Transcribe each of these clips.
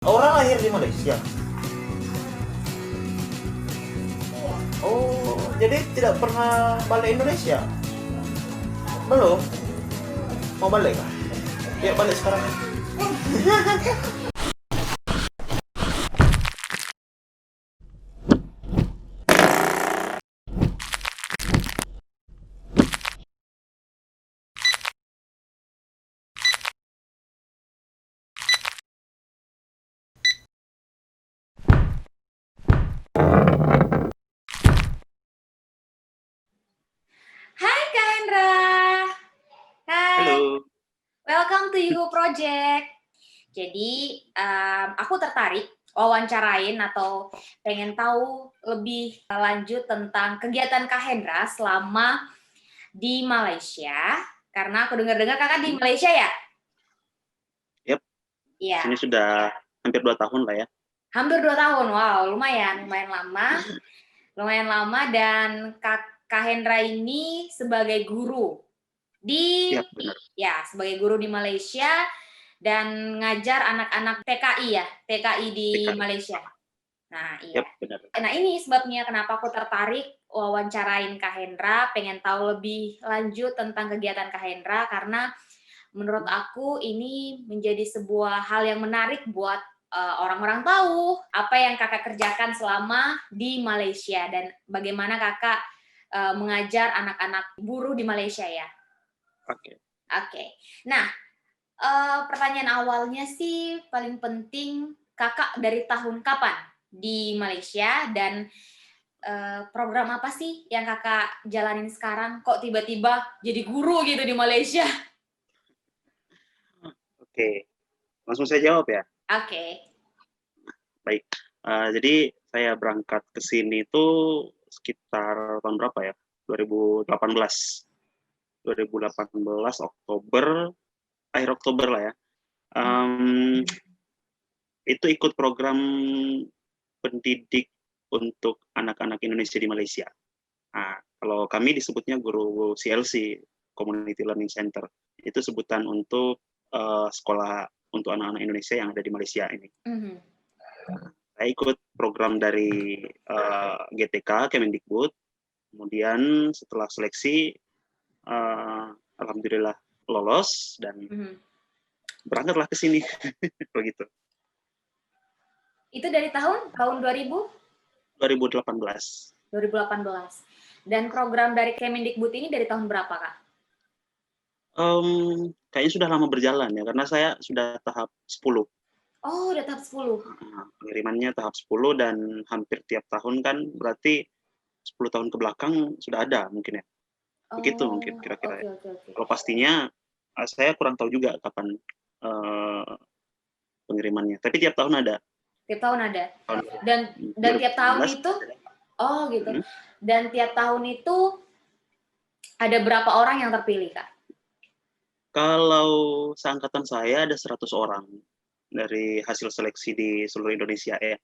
Orang lahir di Malaysia. Iya. Oh, jadi tidak pernah balik Indonesia? Belum? Mau balik kah? Ya balik sekarang. Hai Kak Hendra. Hai, Halo. welcome to Yuhu Project. Jadi, aku tertarik wawancarain atau pengen tahu lebih lanjut tentang kegiatan Kak Hendra selama di Malaysia. Karena aku dengar-dengar kakak di Malaysia ya? Yap, Iya, ini sudah hampir 2 tahun lah ya. hampir 2 tahun. Wow, lumayan lama. Lumayan lama dan Kak Hendra ini sebagai guru di Yap, benar. sebagai guru di Malaysia dan ngajar anak-anak TKI ya, TKI di TKI. Malaysia. Nah, iya. Yap, benar. Nah, ini sebabnya kenapa aku tertarik wawancarain Kak Hendra, pengen tahu lebih lanjut tentang kegiatan Kak Hendra karena menurut aku ini menjadi sebuah hal yang menarik buat orang-orang tahu apa yang kakak kerjakan selama di Malaysia dan bagaimana kakak mengajar anak-anak buruh di Malaysia ya. Oke. Oke. Nah, pertanyaan awalnya sih paling penting kakak dari tahun kapan di Malaysia dan program apa sih yang kakak jalanin sekarang? Kok tiba-tiba jadi guru gitu di Malaysia? Oke, langsung saya jawab ya. Oke. Baik, jadi saya berangkat ke sini itu sekitar tahun berapa ya? 2018. 2018 Oktober, akhir Oktober lah ya. Itu ikut program pendidik untuk anak-anak Indonesia di Malaysia. Nah, kalau kami disebutnya guru CLC, Community Learning Center. Itu sebutan untuk sekolah untuk anak-anak Indonesia yang ada di Malaysia ini. Saya ikut program dari GTK, Kemendikbud. Kemudian setelah seleksi, alhamdulillah lolos dan berangkatlah ke sini. Begitu. Itu dari tahun 2018. 2018. Dan program dari Kemendikbud ini dari tahun berapa, Kak? Kayaknya sudah lama berjalan ya, karena saya sudah tahap 10. Oh, udah tahap 10. Pengirimannya tahap 10 dan hampir tiap tahun kan berarti 10 tahun ke belakang sudah ada mungkin ya. Begitu mungkin kira-kira ya. Oke. Kalau pastinya saya kurang tahu juga kapan pengirimannya. Tapi tiap tahun ada. Tiap tahun ada. Tahun Dan tiap tahun 2019 itu gitu. Hmm. Dan tiap tahun itu ada berapa orang yang terpilih, Kak? Kalau seangkatan saya ada 100 orang dari hasil seleksi di seluruh Indonesia ya.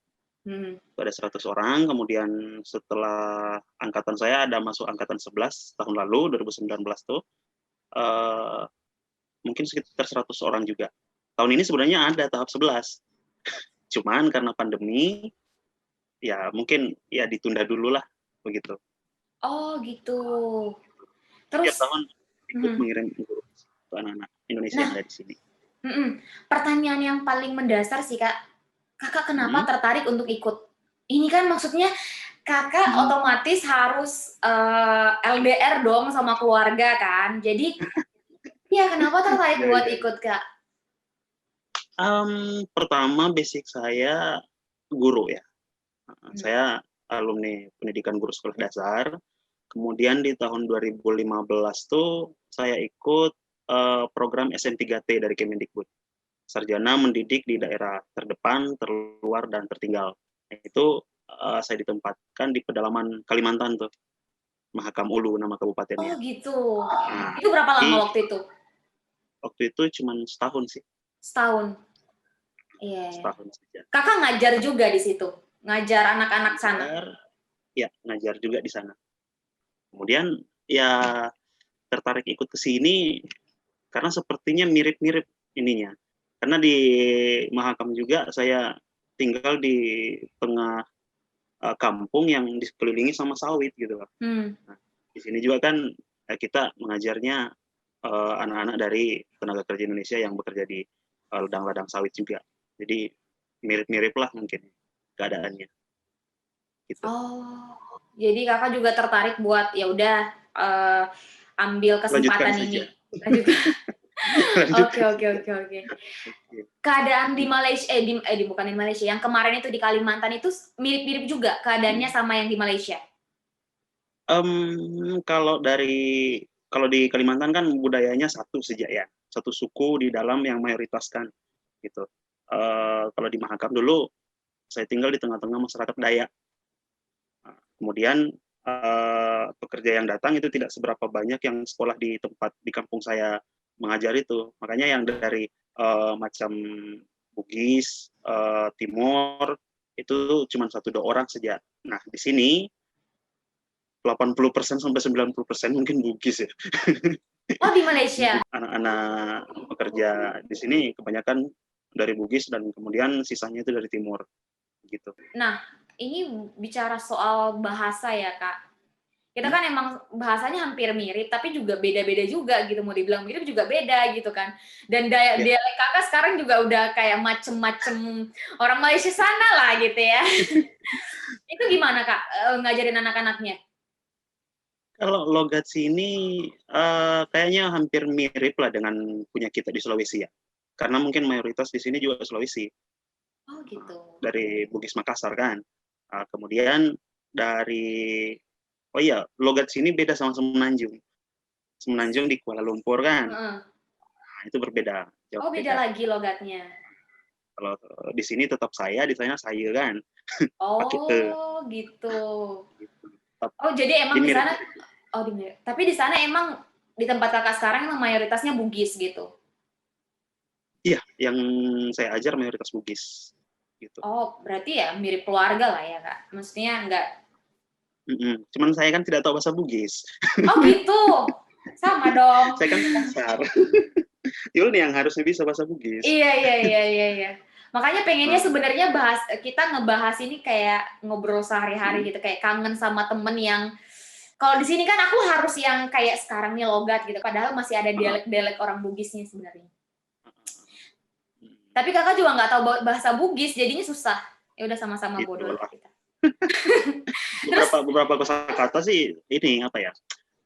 Ada 100 orang, kemudian setelah angkatan saya ada masuk angkatan 11 tahun lalu, 2019 tuh, mungkin sekitar 100 orang juga. Tahun ini sebenarnya ada tahap 11, cuman karena pandemi, ya mungkin ya ditunda dulu lah, begitu. Oh gitu. Tiap Terus, tahun ikut mengirim guru ke anak-anak Indonesia yang ada di sini. pertanyaan yang paling mendasar sih Kak, kakak kenapa tertarik untuk ikut? Ini kan maksudnya kakak otomatis harus LDR dong sama keluarga kan, jadi ya kenapa tertarik buat ikut Kak? Pertama basic saya guru ya. Saya alumni pendidikan guru sekolah dasar. Kemudian di tahun 2015 tuh saya ikut program SM3T dari Kemendikbud. Sarjana mendidik di daerah terdepan, terluar, dan tertinggal. Itu saya ditempatkan di pedalaman Kalimantan tuh. Mahakam Ulu nama kabupatennya. Oh gitu. Itu berapa lama waktu itu? Waktu itu cuma setahun sih. Setahun. Iya. Setahun saja. Kakak ngajar juga di situ? Ngajar anak-anak sana? Ya, ngajar juga di sana. Kemudian ya tertarik ikut ke sini karena sepertinya mirip-mirip ininya. karena di Mahakam juga saya tinggal di tengah kampung yang dikelilingi sama sawit gitu Pak. Nah, di sini juga kan kita mengajarnya anak-anak dari tenaga kerja Indonesia yang bekerja di ladang-ladang sawit juga. Jadi mirip-mirip lah mungkin keadaannya. Gitu. Oh, jadi kakak juga tertarik buat ya udah ambil Lanjutkan kesempatan saja. ini. Oke. Keadaan di Malaysia, bukan di Malaysia, yang kemarin itu di Kalimantan itu mirip-mirip juga keadaannya sama yang di Malaysia. Kalau di Kalimantan kan budayanya satu saja ya, satu suku di dalam yang mayoritas kan, gitu. Kalau di Mahakam dulu saya tinggal di tengah-tengah masyarakat Dayak. Nah, kemudian pekerja yang datang itu tidak seberapa banyak yang sekolah di kampung saya mengajar itu. Makanya yang dari macam Bugis, Timor itu cuma 1-2 orang saja. Nah, di sini 80% sampai 90% mungkin Bugis ya. Oh, di Malaysia. Anak-anak pekerja di sini kebanyakan dari Bugis dan kemudian sisanya itu dari Timur gitu. Nah, ini bicara soal bahasa ya, Kak. Kita kan emang bahasanya hampir mirip, tapi juga beda-beda juga gitu. Mau dibilang mirip juga beda gitu kan. Dan dialek kakak sekarang juga udah kayak macem-macem orang Malaysia sana lah gitu ya. Itu gimana Kak ngajarin anak-anaknya? Kalau logat sini kayaknya hampir mirip lah dengan punya kita di Sulawesi ya. Karena mungkin mayoritas di sini juga Sulawesi. Oh gitu. Dari Bugis Makassar kan. Kemudian dari logat sini beda sama Semenanjung. Semenanjung di Kuala Lumpur kan. Nah, itu berbeda. Oh beda lagi logatnya. Kalau di sini tetap di sana saya kan. Oh gitu. Oh jadi emang di sana, tapi di sana emang di tempat kakak sekarang emang mayoritasnya Bugis gitu? Iya, yang saya ajar mayoritas Bugis. Gitu. Oh berarti ya mirip keluarga lah ya Kak? Maksudnya enggak? Cuman saya kan tidak tahu bahasa Bugis. Oh gitu? Sama dong. Saya kan kasar. Yul nih yang harusnya bisa bahasa Bugis. Iya. Makanya pengennya sebenarnya kita ngebahas ini kayak ngobrol sehari-hari gitu, kayak kangen sama temen yang kalau di sini kan aku harus yang kayak sekarang nih logat gitu, padahal masih ada dialek-dialek orang Bugisnya sebenarnya. Tapi kakak juga nggak tahu bahasa Bugis, jadinya susah. Ya udah sama-sama bodoh lah kita. beberapa kosakata sih ini apa ya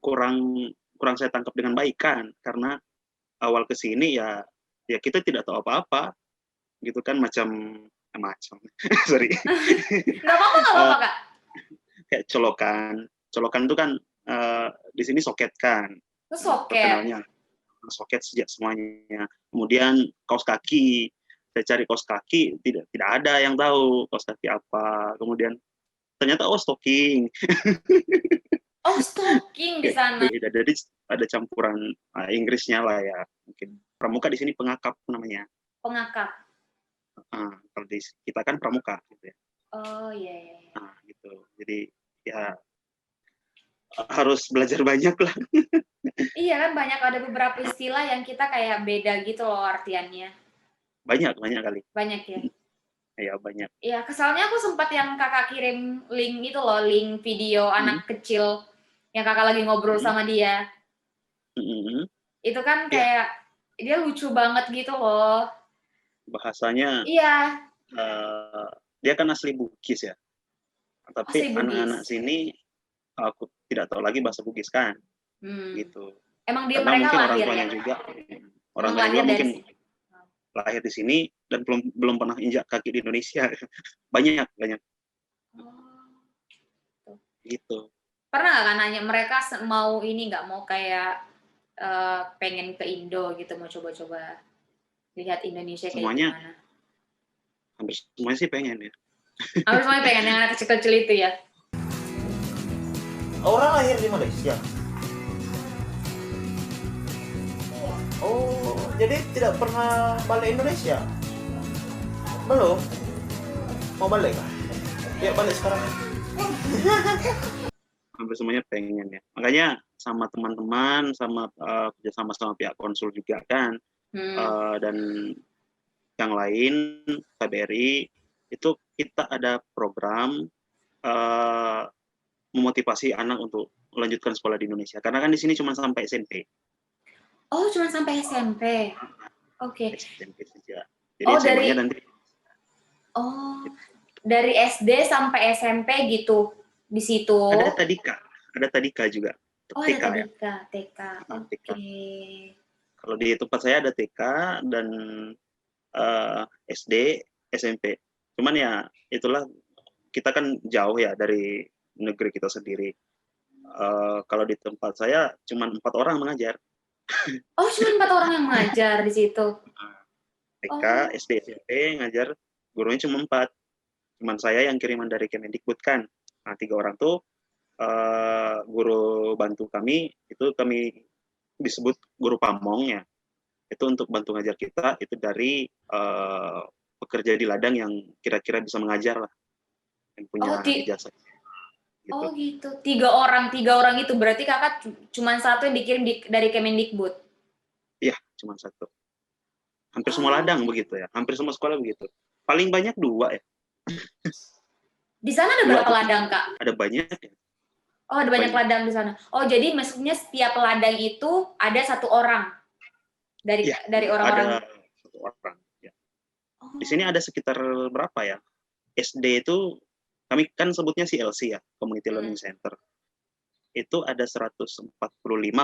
kurang saya tangkap dengan baik kan, karena awal kesini ya kita tidak tahu apa-apa gitu kan macam sorry nggak apa-apa Kak. Kayak colokan itu kan di sini soket kan, terkenalnya soket sejak semuanya. Kemudian kaos kaki, saya cari kaos kaki tidak ada yang tahu kaos kaki apa. Kemudian ternyata stocking. Oh stocking di sana. Jadi ada campuran Inggrisnya lah ya. Mungkin pramuka di sini pengakap namanya. Pengakap. Kalau di kita kan pramuka gitu ya. Oh iya. Nah gitu. Jadi ya harus belajar banyak lah. Iya kan banyak ada beberapa istilah yang kita kayak beda gitu loh artiannya. Banyak kali. Banyak ya. Iya banyak. Iya kesalnya aku sempat yang kakak kirim link itu loh, link video anak kecil yang kakak lagi ngobrol sama dia. Itu kan kayak dia lucu banget gitu loh. Bahasanya. Iya. Dia kan asli Bugis ya. Tapi anak-anak sini aku tidak tahu lagi bahasa Bugis kan. Gitu. Emang mereka mungkin orang tuanya juga. Orang tuanya juga mungkin lahir di sini dan belum pernah injak kaki di Indonesia. banyak. Gitu. Pernah nggak kan nanya mereka mau kayak pengen ke Indo gitu, mau coba-coba lihat Indonesia kayak gimana? Hampir semuanya sih pengen ya. Hampir semuanya pengen, yang anak kecil-kecil itu ya. Orang lahir di Malaysia. Oh, jadi tidak pernah balik Indonesia? Belum? Mau balik kah? Ya balik sekarang. Hampir semuanya pengen ya. Makanya sama teman-teman, sama kerjasama sama pihak konsul juga kan. Dan yang lain KBRI itu kita ada program memotivasi anak untuk melanjutkan sekolah di Indonesia. Karena kan di sini cuma sampai SMP. Oh, cuma sampai SMP. Oke. SMP saja. Jadi Oh, SMA-nya nanti. Oh, dari SD sampai SMP gitu di situ. Ada Tadika juga. Oh, TK, ada ya. TK. TK. Oke. Kalau di tempat saya ada TK dan SD, SMP. Cuman ya itulah, kita kan jauh ya dari negeri kita sendiri. Kalau di tempat saya cuma 4 orang mengajar. Oh, cuma 4 orang yang mengajar di situ. TK, Oh. SD, SMP ngajar, gurunya cuma 4. Cuman saya yang kiriman dari Kemendikbud kan. Nah, 3 orang tuh guru bantu kami, itu kami disebut guru pamong ya. Itu untuk bantu ngajar kita, itu dari pekerja di ladang yang kira-kira bisa mengajar lah, yang punya ijazah. Gitu. Oh gitu, 3 orang itu berarti kakak cuma satu yang dikirim dari Kemendikbud? Iya, cuma satu. Hampir semua ladang begitu ya, hampir semua sekolah begitu. Paling banyak 2 ya. Di sana ada berapa ladang, Kak? Ada banyak ya. Oh, ada banyak ladang di sana. Oh, jadi maksudnya setiap ladang itu ada 1 orang dari orang-orang. Ada 1 orang. Ya. Oh. Di sini ada sekitar berapa ya? SD itu kami kan sebutnya CLC ya, Community Learning Center. Itu ada 145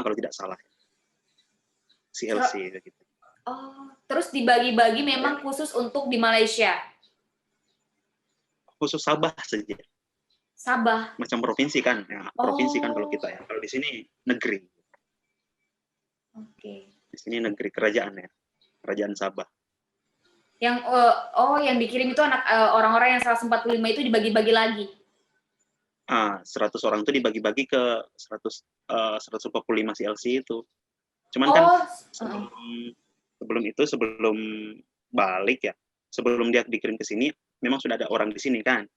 kalau tidak salah. CLC gitu. Oh, terus dibagi-bagi memang khusus untuk di Malaysia. Khusus Sabah saja. Sabah. Macam provinsi kan, ya, provinsi kan kalau kita ya. Kalau di sini negeri. Oke. Di sini negeri, kerajaan ya, kerajaan Sabah. Yang yang dikirim itu anak orang-orang yang 145 itu dibagi-bagi lagi. 100 orang itu dibagi-bagi ke 145 CLC itu. Cuman kan sebelum balik ya, sebelum dia dikirim ke sini, memang sudah ada orang di sini kan.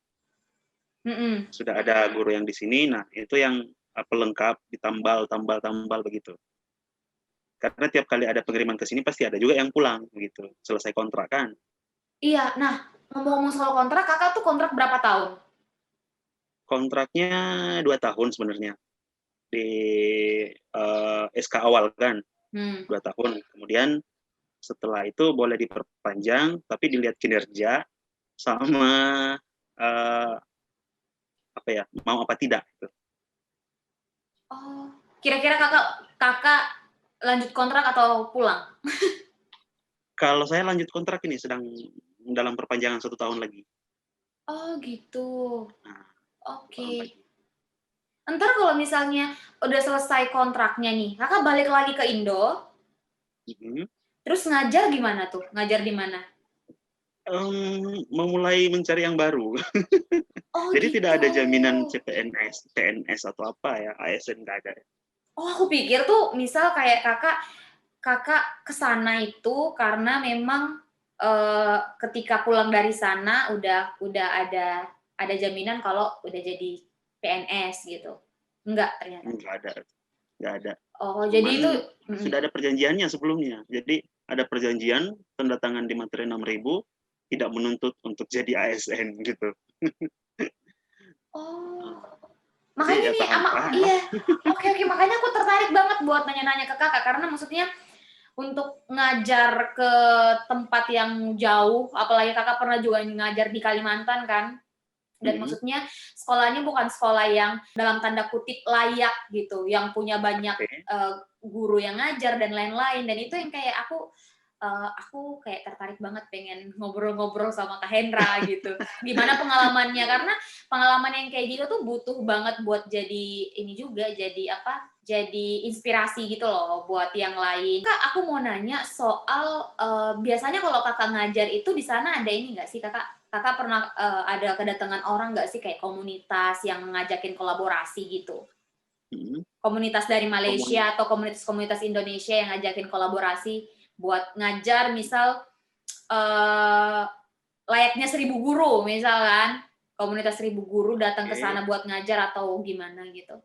Sudah ada guru yang di sini, nah itu yang pelengkap, ditambal begitu. Karena tiap kali ada pengiriman ke sini pasti ada juga yang pulang begitu, selesai kontrak kan. Iya, nah ngomong-ngomong soal kontrak, kakak tuh kontrak berapa tahun? Kontraknya 2 tahun sebenarnya. Di SK awal kan, 2 tahun. Kemudian setelah itu boleh diperpanjang, tapi dilihat kinerja sama mau apa tidak. Gitu. Oh, kira-kira kakak lanjut kontrak atau pulang? Kalau saya lanjut kontrak ini, sedang dalam perpanjangan 1 tahun lagi. Oh gitu. Nah, Oke. Ntar kalau misalnya udah selesai kontraknya nih, kakak balik lagi ke Indo, terus ngajar gimana tuh? Ngajar di mana? Memulai mencari yang baru. Jadi gitu. Tidak ada jaminan CPNS, PNS atau apa ya, ASN nggak ada. Oh, aku pikir tuh misal kayak kakak kesana itu karena memang ketika pulang dari sana udah ada jaminan kalau udah jadi PNS gitu. Enggak ternyata. Enggak ada. Oh, jadi itu sudah ada perjanjiannya sebelumnya. Jadi ada perjanjian, tanda tangan di materai 6.000, tidak menuntut untuk jadi ASN gitu. Oh. Makanya nih, iya. Oke, makanya aku tertarik banget buat nanya-nanya ke kakak karena maksudnya untuk ngajar ke tempat yang jauh, apalagi kakak pernah juga ngajar di Kalimantan kan, dan maksudnya sekolahnya bukan sekolah yang dalam tanda kutip layak gitu, yang punya banyak guru yang ngajar dan lain-lain, dan itu yang kayak aku kayak tertarik banget pengen ngobrol-ngobrol sama Kak Hendra gitu. Gimana pengalamannya, karena pengalaman yang kayak gitu tuh butuh banget buat jadi ini juga, jadi inspirasi gitu loh buat yang lain. Kak, aku mau nanya soal biasanya kalau kakak ngajar itu di sana ada ini nggak sih kakak pernah ada kedatangan orang nggak sih kayak komunitas yang ngajakin kolaborasi gitu? Komunitas dari Malaysia atau komunitas Indonesia yang ngajakin kolaborasi buat ngajar, misal layaknya 1.000 guru misalkan, komunitas 1.000 guru datang ke sana buat ngajar atau gimana gitu.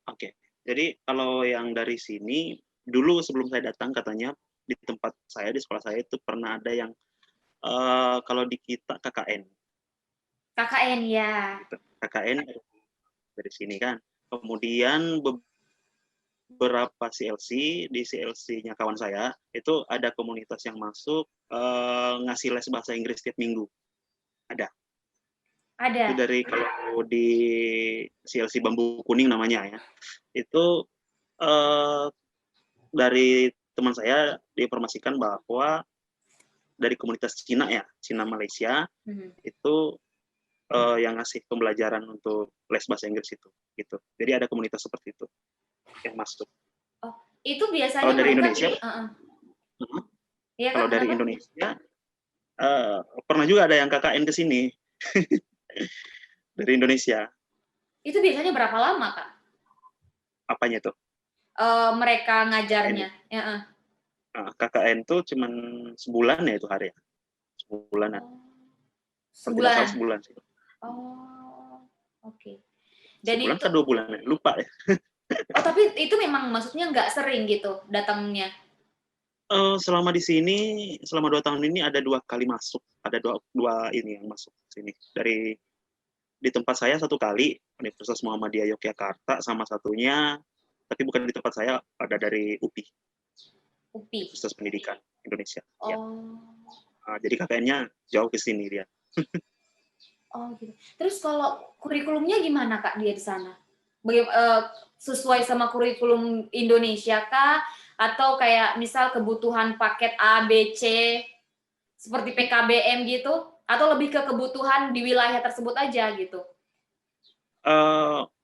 Oke. Jadi kalau yang dari sini, dulu sebelum saya datang katanya di tempat saya, di sekolah saya itu pernah ada yang Kalau di kita KKN, KKN ya. gitu. KKN dari sini kan. Kemudian beberapa CLC, di CLC-nya kawan saya, itu ada komunitas yang masuk ngasih les bahasa Inggris tiap minggu. Ada. Itu Ada. dari kalau di CLC Bambu Kuning namanya ya. Itu dari teman saya diinformasikan bahwa dari komunitas Cina ya, Cina Malaysia, itu yang ngasih pembelajaran untuk les bahasa Inggris itu, gitu. Jadi ada komunitas seperti itu yang masuk. Oh, itu biasanya Kalau dari mereka Indonesia, ya, kalau Kak, dari kenapa? Indonesia pernah juga ada yang KKN ke sini dari Indonesia. Itu biasanya berapa lama, Kak? Apanya tuh? Mereka ngajarnya. KKN tuh cuman sebulan ya itu hari ya, sebulanan. Kalau tidak salah sebulan sih. Oh, oke. Dan Sebulan itu, ke 2 bulan ya, lupa ya. oh tapi itu memang maksudnya nggak sering gitu datangnya. Selama di sini, selama 2 tahun ini ada 2 kali masuk, ada dua ini yang masuk sini. Di tempat saya 1 kali, Universitas Muhammadiyah Yogyakarta, sama satunya, tapi bukan di tempat saya, ada dari UPI, UPI. Universitas Pendidikan Indonesia. Oh. Ya. Jadi KKN-nya jauh ke sini dia. Oh gitu. Terus kalau kurikulumnya gimana, Kak, dia di sana? Sesuai sama kurikulum Indonesia kah? Atau kayak misal kebutuhan paket A, B, C seperti PKBM gitu? Atau lebih ke kebutuhan di wilayah tersebut aja gitu?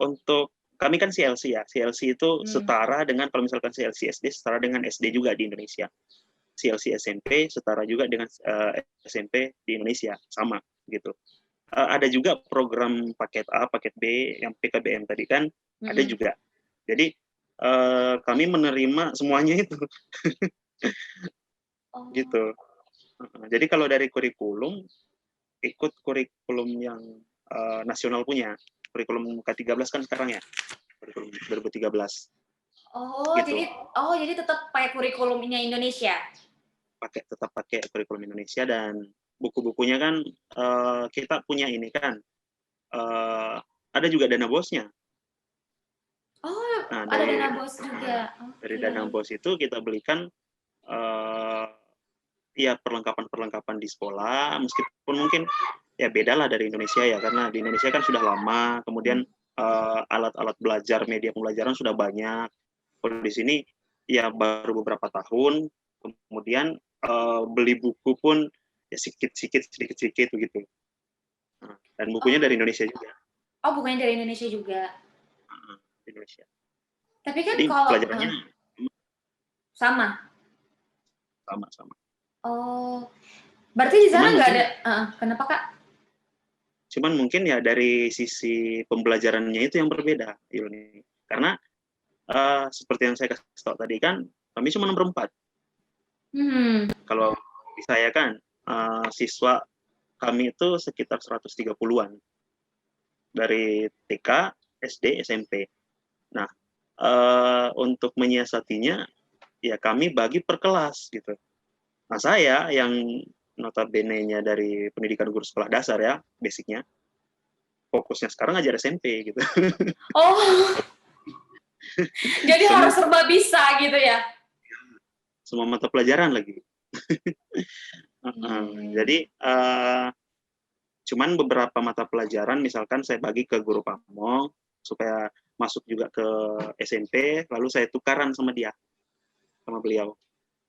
Untuk kami kan CLC ya, CLC itu setara dengan, kalau misalkan CLC SD setara dengan SD juga di Indonesia. CLC SMP setara juga dengan SMP di Indonesia, sama gitu. Ada juga program paket A, paket B, yang PKBM tadi kan, ada juga. Jadi kami menerima semuanya itu. Gitu. Jadi kalau dari kurikulum, ikut kurikulum yang nasional punya. Kurikulum K13 kan sekarang ya, kurikulum 2013. Gitu. Jadi tetap pakai kurikulumnya Indonesia? Tetap pakai kurikulum Indonesia, dan buku-bukunya kan kita punya ini kan, ada juga dana bosnya. Nah, ada dana bos juga. Dari dana bos itu kita belikan ya perlengkapan-perlengkapan di sekolah, meskipun mungkin ya beda lah dari Indonesia ya, karena di Indonesia kan sudah lama, kemudian alat-alat belajar, media pembelajaran sudah banyak. Kalau di sini ya baru beberapa tahun, kemudian beli buku pun ya sedikit-sedikit begitu. Dan bukunya dari Indonesia juga. Oh, bukunya dari Indonesia juga. Indonesia. Tapi kan jadi kalau pelajarannya sama. Oh, berarti di sana nggak ada. Kenapa, Kak? Cuman mungkin ya dari sisi pembelajarannya itu yang berbeda, Ilni. Karena seperti yang saya kasih tahu tadi kan, kami cuma berempat. Kalau saya kan siswa kami itu sekitar 130-an dari TK, SD, SMP. Nah, untuk menyiasatinya ya kami bagi per kelas gitu. Nah, saya yang notabene-nya dari pendidikan guru sekolah dasar ya, basicnya, fokusnya sekarang ngajar SMP gitu. Oh, jadi harus serba bisa gitu ya? Semua mata pelajaran lagi. Jadi cuman beberapa mata pelajaran misalkan saya bagi ke guru pamong supaya masuk juga ke SMP, lalu saya tukaran sama beliau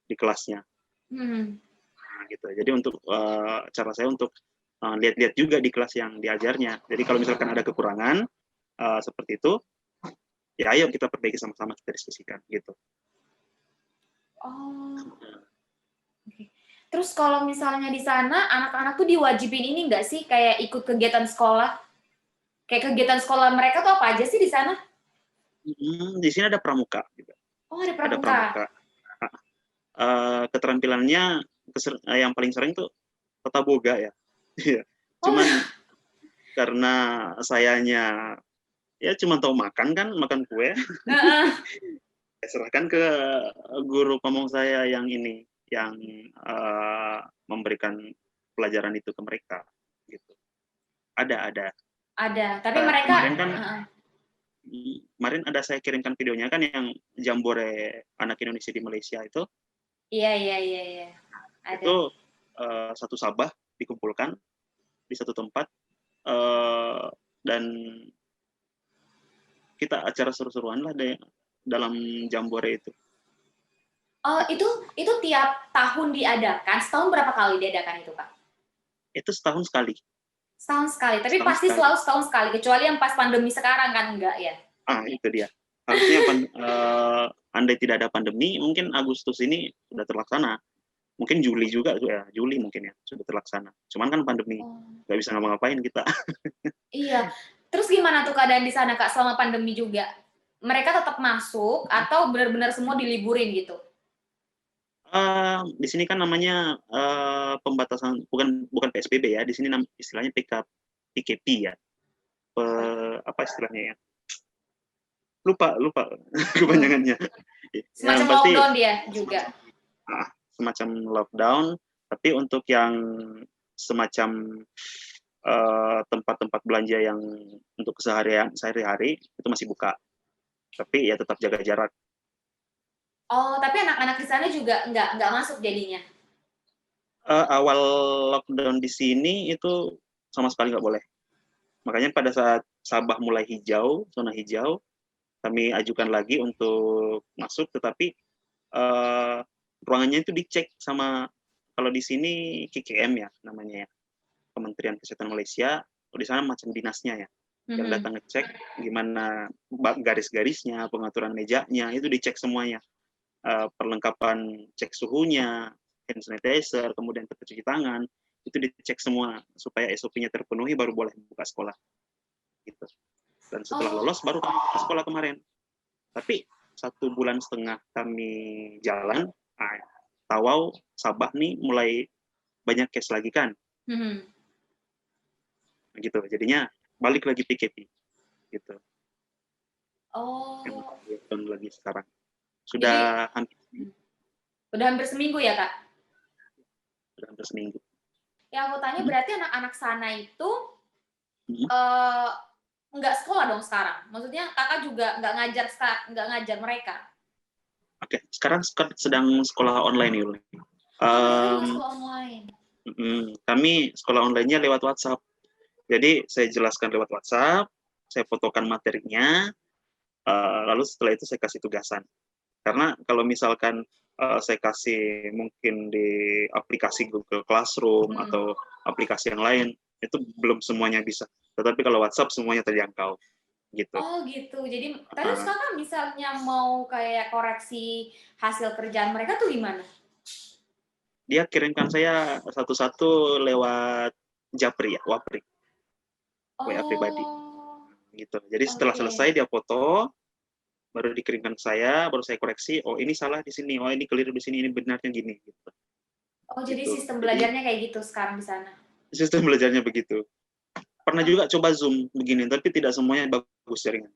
di kelasnya. Nah, gitu. Jadi untuk cara saya untuk lihat-lihat juga di kelas yang diajarnya. Jadi kalau misalkan ada kekurangan seperti itu, ya ayo kita perbaiki sama-sama, kita diskusikan gitu. Oh. Okay. Terus kalau misalnya di sana anak-anak tuh diwajibin ini nggak sih kayak ikut kegiatan sekolah? Kayak kegiatan sekolah mereka tuh apa aja sih di sana? Di sini ada pramuka juga. Oh, ada pramuka. Keterampilannya yang paling sering tuh tata boga ya. Cuman karena sayanya ya cuma tahu makan kue. Serahkan ke guru pamong saya yang ini, yang memberikan pelajaran itu ke mereka gitu. Ada Tapi mereka kemarin kan kemarin ada saya kirimkan videonya kan yang Jambore anak Indonesia di Malaysia itu. Iya. Ada. Itu satu sabah dikumpulkan di satu tempat dan kita acara seru-seruan lah dalam Jambore itu. Oh, itu tiap tahun diadakan. Setahun berapa kali diadakan itu, Kak? Itu setahun sekali. Setahun sekali, tapi Setahun pasti sekali. selalu setahun sekali, kecuali yang pas pandemi sekarang kan enggak ya? Itu dia. Harusnya andai tidak ada pandemi, mungkin Agustus ini sudah terlaksana. Mungkin Juli juga, ya Juli mungkin ya sudah terlaksana. Cuman kan pandemi, nggak bisa ngapa-ngapain kita. Iya. Terus gimana tuh keadaan di sana, Kak, selama pandemi juga? Mereka tetap masuk atau benar-benar semua diliburin gitu? Di sini kan namanya pembatasan, bukan PSBB ya. Di sini istilahnya PKP ya. Apa istilahnya ya? Lupa kepanjangannya. Semacam lockdown dia juga. Semacam lockdown, tapi untuk yang semacam tempat-tempat belanja yang untuk sehari-hari itu masih buka. Tapi ya tetap jaga jarak. Oh, tapi anak-anak di sana juga nggak masuk jadinya? Awal lockdown di sini itu sama sekali nggak boleh. Makanya pada saat Sabah mulai zona hijau, kami ajukan lagi untuk masuk, tetapi ruangannya itu dicek sama, kalau di sini KKM ya namanya ya, Kementerian Kesehatan Malaysia. Di sana macam dinasnya ya, yang datang ngecek gimana garis-garisnya, pengaturan mejanya, itu dicek semuanya. Perlengkapan cek suhunya, hand sanitizer, kemudian cuci tangan, itu dicek semua supaya SOP-nya terpenuhi baru boleh buka sekolah. Gitu. Dan setelah lolos baru kami buka sekolah kemarin. Tapi 1,5 bulan kami jalan, Tawau, Sabah nih mulai banyak case lagi kan. Gitu. Jadinya balik lagi PKP. Gitu. Yang lagi sekarang. Sudah hampir seminggu ya, Kak? Sudah hampir seminggu. Yang aku tanya berarti anak-anak sana itu nggak sekolah dong sekarang? Maksudnya Kakak juga nggak ngajar mereka? Oke, sekarang sedang sekolah online nih. Sekolah online. Kami sekolah online-nya lewat WhatsApp. Jadi saya jelaskan lewat WhatsApp, saya fotokan materinya, lalu setelah itu saya kasih tugasan. Karena kalau misalkan saya kasih mungkin di aplikasi Google Classroom atau aplikasi yang lain, itu belum semuanya bisa. Tetapi kalau WhatsApp semuanya terjangkau. Gitu. Oh gitu. Jadi terus Kakak misalnya mau kayak koreksi hasil kerjaan mereka tuh gimana? Dia kirimkan saya satu-satu lewat Japri ya, Wapri. WA pribadi. Gitu. Jadi setelah selesai dia foto, baru dikirimkan ke saya, baru saya koreksi, oh ini salah di sini, oh ini keliru di sini, ini benarnya gini. Gitu. Oh jadi sistem belajarnya kayak gitu sekarang di sana? Sistem belajarnya begitu. Pernah juga coba Zoom begini, tapi tidak semuanya bagus jaringan.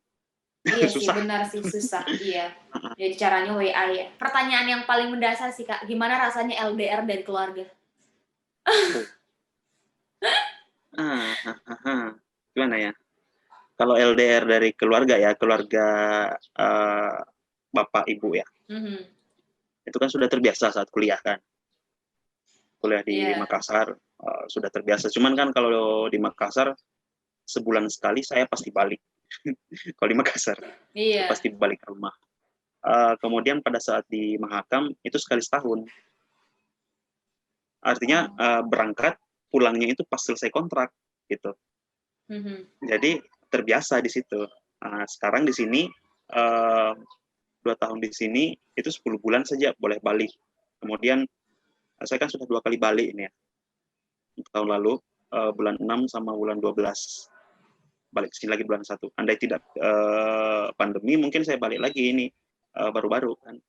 Iya susah. Sih, benar sih, susah. Iya. Jadi caranya WA ya. Pertanyaan yang paling mendasar sih, Kak, gimana rasanya LDR dari keluarga? Gimana ya? Kalau LDR dari keluarga ya, keluarga bapak ibu ya, itu kan sudah terbiasa saat kuliah kan, kuliah di Makassar sudah terbiasa. Cuman kan kalau di Makassar sebulan sekali saya pasti balik. Kalau di Makassar saya pasti balik ke rumah. Kemudian pada saat di Mahakam itu sekali setahun. Artinya berangkat pulangnya itu pas selesai kontrak gitu. Jadi terbiasa di situ. Sekarang di sini 2 tahun di sini itu 10 bulan saja boleh balik. Kemudian saya kan sudah 2 kali balik ini ya. Tahun lalu bulan 6 sama bulan 12. Balik sini lagi bulan 1. Andai tidak pandemi mungkin saya balik lagi ini baru-baru kan.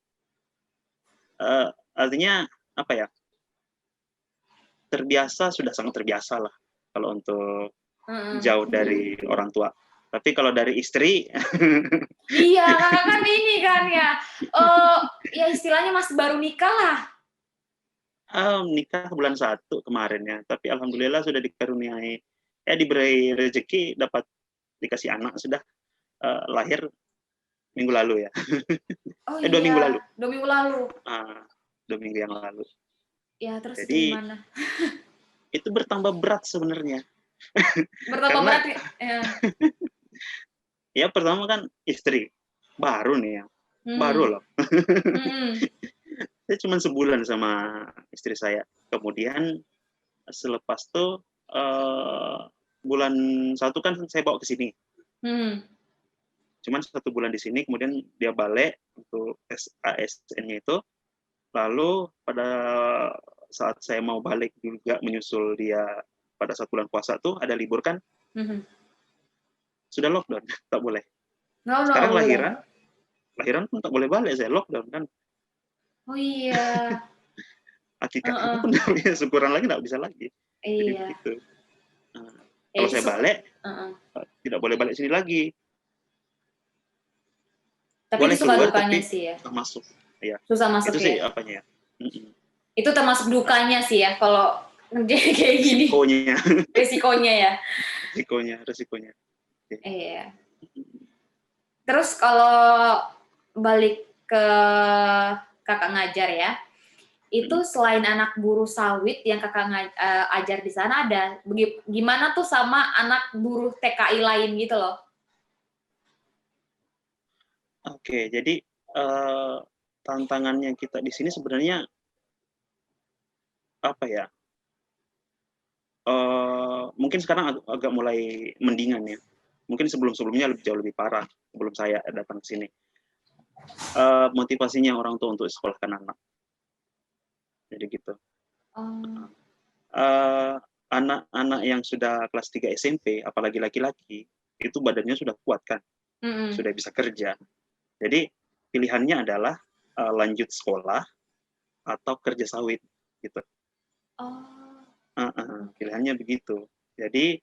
Artinya apa ya? Terbiasa, sudah sangat terbiasa lah kalau untuk jauh dari orang tua. Tapi kalau dari istri, iya, Kakak kan ini kan ya, ya istilahnya masih baru nikah lah. Nikah bulan 1 kemarin ya, tapi alhamdulillah sudah dikaruniai, diberi rezeki dapat dikasih anak sudah, lahir minggu lalu ya. Oh 2 minggu lalu. iya, 2 minggu lalu. 2 minggu yang lalu. Ya, terus itu Jadi gimana? itu bertambah berat sebenarnya. Bertambah Karena berat ya? ya pertama kan istri, baru nih ya, baru Hmm. loh. Hmm. Saya cuma sebulan sama istri saya. Kemudian selepas itu bulan 1 kan saya bawa ke sini. Hmm. Cuman 1 bulan di sini, kemudian dia balik untuk ASN-nya itu. Lalu pada saat saya mau balik juga menyusul dia pada saat bulan puasa tuh ada libur kan, Hmm. sudah lockdown, tak boleh. No, Sekarang boleh. lahiran pun tak boleh balik, saya lockdown kan. Oh iya. Akikatnya pun syukuran lagi nggak bisa lagi. Jadi Iya. begitu. Nah, Ya, kalau itu saya balik, tidak boleh balik sini lagi. Tapi Boleh itu suka keluar dukanya tapi sih ya. susah masuk. Ya. Susah masuk Itu ya. sih apanya ya. Itu termasuk dukanya sih ya kalau jadi kayak gini. Resikonya ya. Resikonya. Iya. Terus kalau balik ke kakak ngajar ya, itu selain anak buruh sawit yang kakak ajar di sana, ada gimana tuh sama anak buruh TKI lain gitu loh? Oke, jadi tantangannya kita di sini sebenarnya apa ya? Mungkin sekarang agak mulai mendingan ya. Mungkin sebelum-sebelumnya jauh lebih parah sebelum saya datang ke sini. Motivasinya orang tua untuk sekolahkan anak. Jadi gitu. Anak-anak yang sudah kelas 3 SMP, apalagi laki-laki, itu badannya sudah kuat kan, sudah bisa kerja. Jadi pilihannya adalah lanjut sekolah atau kerja sawit gitu. Pilihannya begitu. Jadi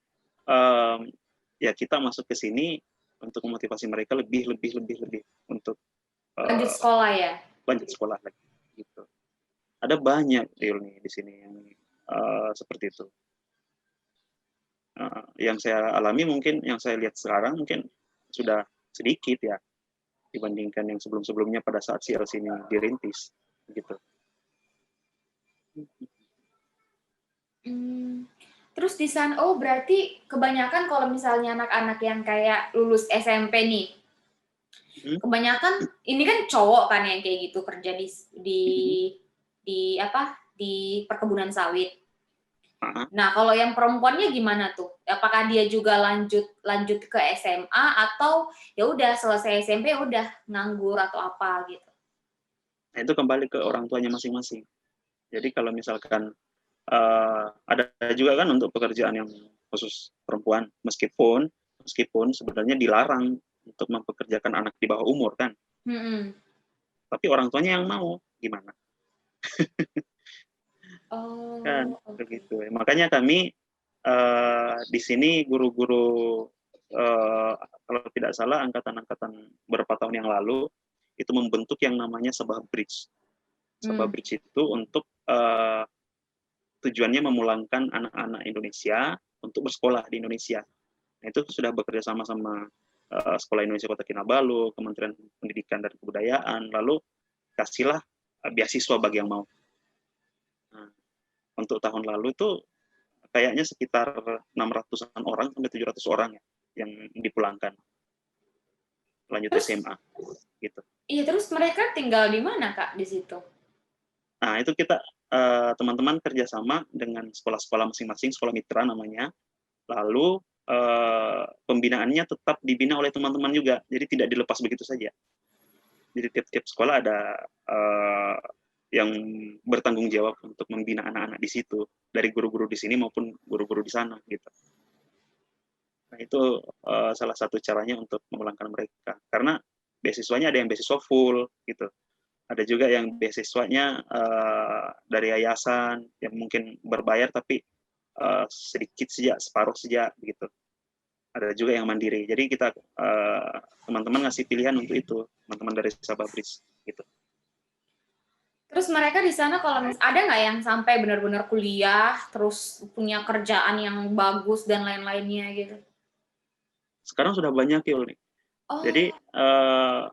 ya kita masuk ke sini untuk memotivasi mereka lebih untuk Lanjut sekolah ya? lanjut sekolah lagi gitu. Ada banyak nih di sini yang seperti itu. Yang saya alami mungkin, yang saya lihat sekarang mungkin sudah sedikit ya dibandingkan yang sebelum-sebelumnya pada saat CLC ini dirintis gitu. Terus di sana, berarti kebanyakan kalau misalnya anak-anak yang kayak lulus SMP nih, kebanyakan ini kan cowok kan yang kayak gitu kerja di perkebunan sawit. Nah, kalau yang perempuannya gimana tuh? Apakah dia juga lanjut ke SMA atau ya udah selesai SMP udah nganggur atau apa gitu? Nah, itu kembali ke orang tuanya masing-masing. Jadi kalau misalkan ada juga kan untuk pekerjaan yang khusus perempuan, meskipun sebenarnya dilarang untuk mempekerjakan anak di bawah umur kan. Tapi orang tuanya yang mau, gimana? Kan begitu. Makanya kami di sini guru-guru kalau tidak salah angkatan-angkatan beberapa tahun yang lalu itu membentuk yang namanya Sabah Bridge. Sabah Bridge itu untuk tujuannya memulangkan anak-anak Indonesia untuk bersekolah di Indonesia. Nah, itu sudah bekerja sama Sekolah Indonesia Kota Kinabalu, Kementerian Pendidikan dan Kebudayaan, lalu kasihlah beasiswa bagi yang mau. Nah, untuk tahun lalu itu kayaknya sekitar 600-an orang sampai 700 orang ya yang dipulangkan lanjut SMA gitu. Iya, terus mereka tinggal di mana Kak di situ? Nah, itu kita teman-teman kerjasama dengan sekolah-sekolah masing-masing, sekolah mitra namanya. Lalu pembinaannya tetap dibina oleh teman-teman juga, jadi tidak dilepas begitu saja. Jadi tiap-tiap sekolah ada yang bertanggung jawab untuk membina anak-anak di situ, dari guru-guru di sini maupun guru-guru di sana gitu. Nah, itu salah satu caranya untuk memulangkan mereka. Karena beasiswanya ada yang beasiswa full gitu. Ada juga yang beasiswanya dari yayasan yang mungkin berbayar tapi sedikit saja, separuh saja gitu. Ada juga yang mandiri. Jadi kita teman-teman ngasih pilihan untuk itu, teman-teman dari Sabah Bridge gitu. Terus mereka di sana kalau ada nggak yang sampai benar-benar kuliah, terus punya kerjaan yang bagus dan lain-lainnya gitu? Sekarang sudah banyak ya, nih. Jadi Oh,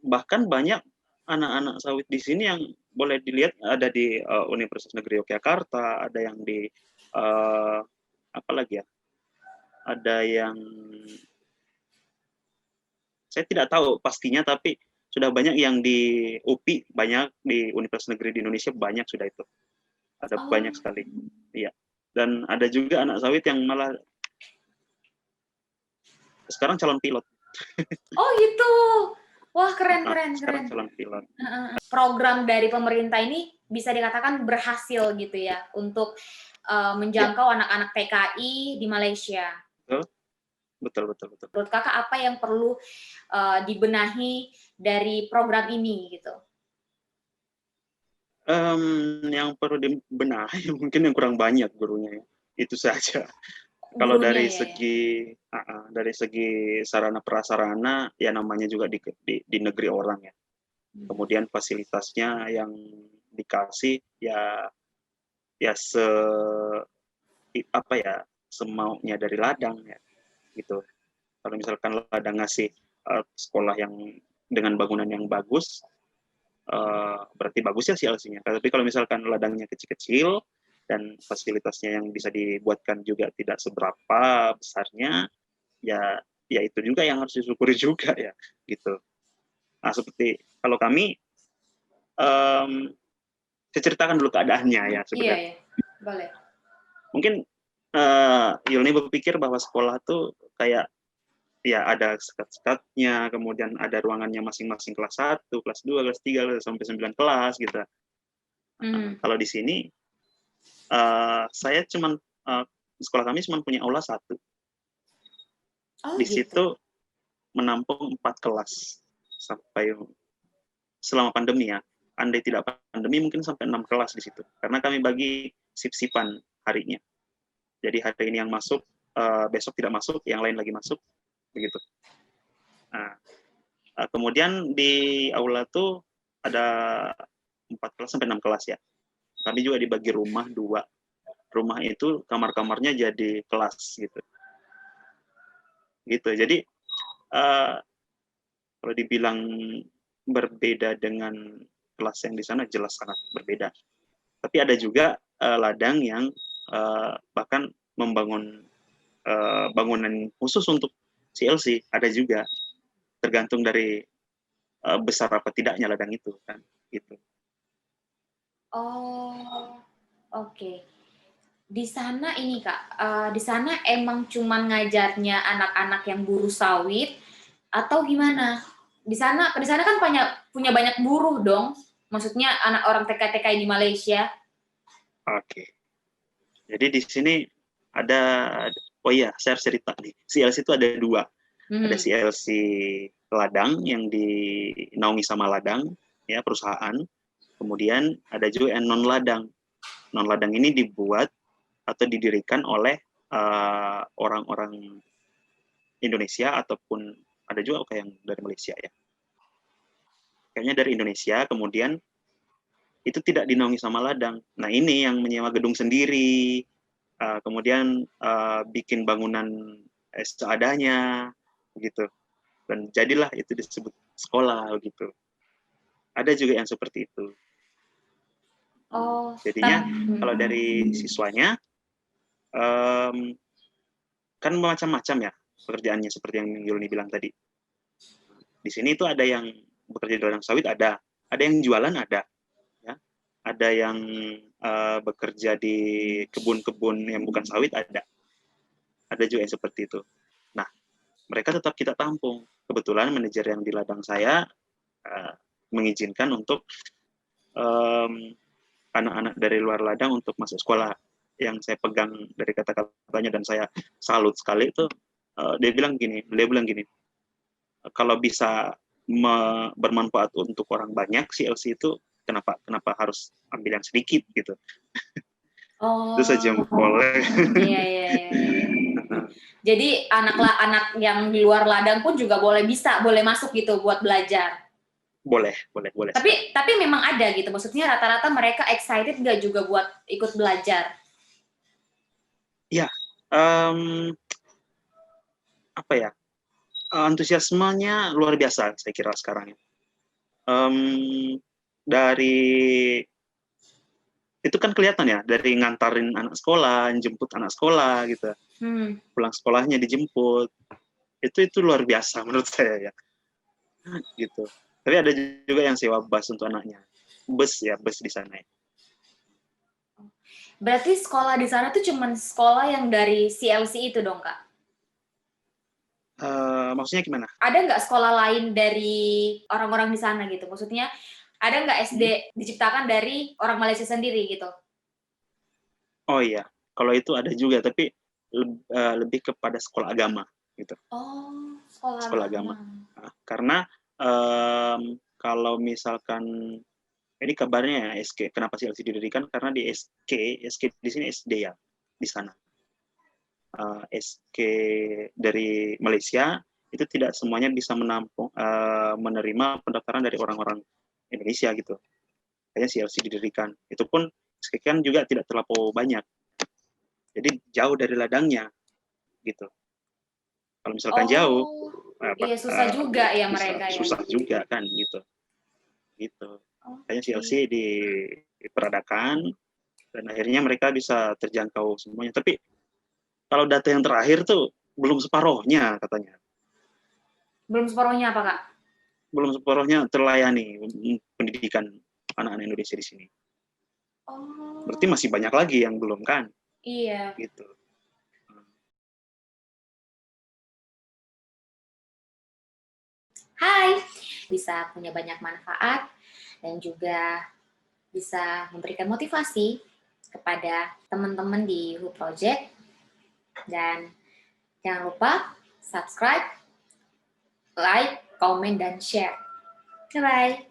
bahkan banyak anak-anak sawit di sini yang boleh dilihat ada di Universitas Negeri Yogyakarta, ada yang di apa lagi ya? Ada yang saya tidak tahu pastinya, tapi sudah banyak yang di UPI, banyak di Universitas Negeri di Indonesia banyak sudah itu. Ada oh, banyak sekali. Iya. Dan ada juga anak sawit yang malah sekarang calon pilot. oh gitu. Wah, keren, keren, Sekarang keren. calon pilot. Program dari pemerintah ini bisa dikatakan berhasil gitu ya untuk Ya, menjangkau anak-anak TKI di Malaysia. betul, betul, betul, betul. Menurut kakak apa yang perlu dibenahi dari program ini gitu? Yang perlu dibenahi mungkin yang kurang banyak gurunya ya. Itu saja. Kalau Gurunya ya, ya. dari segi sarana prasarana ya namanya juga di negeri orang ya. Kemudian fasilitasnya yang dikasih ya ya apa ya semaunya dari ladang ya gitu. Kalau misalkan ladang ngasih sekolah yang dengan bangunan yang bagus, berarti bagus ya CLC-nya. Tapi kalau misalkan ladangnya kecil-kecil dan fasilitasnya yang bisa dibuatkan juga tidak seberapa besarnya, ya ya itu juga yang harus disyukuri juga ya gitu. Nah seperti kalau kami, saya ceritakan dulu keadaannya ya Iya, sebenarnya. ya. Boleh. Mungkin Yulni berpikir bahwa sekolah tuh kayak ya ada sekat-sekatnya, kemudian ada ruangannya masing-masing kelas 1, kelas 2, kelas 3, sampai 9 kelas gitu. Kalau di sini saya cuman sekolah kami cuma punya aula 1. Oh Di gitu. situ menampung 4 kelas sampai selama pandemi ya. Andai tidak pandemi mungkin sampai 6 kelas di situ. Karena kami bagi sip-sipan harinya. Jadi hari ini yang masuk, besok tidak masuk, yang lain lagi masuk, begitu. Nah, kemudian di aula tuh ada 4 kelas sampai 6 kelas ya. Kami juga dibagi rumah 2. Rumah itu kamar-kamarnya jadi kelas gitu. Gitu. Jadi kalau dibilang berbeda dengan kelas yang di sana jelas sangat berbeda. Tapi ada juga ladang yang bahkan membangun bangunan khusus untuk CLC, ada juga tergantung dari besar apa tidaknya ladang itu kan gitu. Oh, oke. Di sana ini Kak, di sana emang cuman ngajarnya anak-anak yang buruh sawit atau gimana? Di sana kan punya banyak buruh dong. Maksudnya anak orang TK-TK di Malaysia. Oke. Jadi di sini ada, oh iya, saya harus cerita nih. CLC itu ada 2. Ada CLC ladang yang dinaungi sama ladang, ya perusahaan. Kemudian ada juga yang non ladang. Non ladang ini dibuat atau didirikan oleh orang-orang Indonesia ataupun ada juga kayak yang dari Malaysia ya. Kayaknya dari Indonesia, kemudian itu tidak dinaungi sama ladang. Nah ini yang menyewa gedung sendiri, kemudian bikin bangunan seadanya, gitu. Dan jadilah itu disebut sekolah, gitu. Ada juga yang seperti itu. Oh, Jadinya kalau dari siswanya, kan macam-macam ya pekerjaannya seperti yang Yulni bilang tadi. Di sini itu ada yang bekerja di ladang sawit, ada yang jualan, ada, ya. Ada yang bekerja di kebun-kebun yang bukan sawit, ada juga yang seperti itu. Nah, mereka tetap kita tampung. Kebetulan manajer yang di ladang saya mengizinkan untuk anak-anak dari luar ladang untuk masuk sekolah. Yang saya pegang dari kata-katanya dan saya salut sekali itu, dia bilang gini, kalau bisa bermanfaat untuk orang banyak, CLC itu kenapa harus ambil yang sedikit gitu. Itu saja boleh. Iya, iya, iya. Jadi anak yang di luar ladang pun juga boleh masuk gitu buat belajar. Boleh sekali. Tapi memang ada gitu. Maksudnya rata-rata mereka excited nggak juga buat ikut belajar? Ya, apa ya, antusiasmenya luar biasa saya kira sekarang ya. Dari itu kan kelihatan ya, dari ngantarin anak sekolah, jemput anak sekolah gitu, pulang sekolahnya dijemput, itu luar biasa menurut saya ya, gitu. Tapi ada juga yang sewa bus untuk anaknya, bus di sana ya. Berarti sekolah di sana tuh cuman sekolah yang dari CLC itu dong, Kak? Maksudnya gimana? Ada nggak sekolah lain dari orang-orang di sana gitu? Maksudnya ada nggak SD diciptakan dari orang Malaysia sendiri gitu? Oh iya, kalau itu ada juga, tapi lebih kepada sekolah agama gitu. Oh, Sekolah agama. Nah, karena kalau misalkan ini kabarnya ya SK, kenapa CLC didirikan? Karena di SK di sini SD ya di sana. SK dari Malaysia itu tidak semuanya bisa menerima pendaftaran dari orang-orang Indonesia gitu. Kayaknya CLC didirikan. Itu pun SK kan juga tidak terlalu banyak. Jadi jauh dari ladangnya gitu. Kalau misalkan jauh, iya susah juga ya mereka ya. Susah juga kan gitu. Kayaknya CLC diperadakan dan akhirnya mereka bisa terjangkau semuanya. Tapi kalau data yang terakhir tuh belum separohnya katanya. Belum separohnya apa, Kak? Belum separohnya terlayani pendidikan anak-anak Indonesia di sini. Oh. Berarti masih banyak lagi yang belum kan? Iya. Gitu. Hai, bisa punya banyak manfaat dan juga bisa memberikan motivasi kepada teman-teman di Who Project. Dan jangan lupa subscribe, like, komen, dan share. Bye-bye.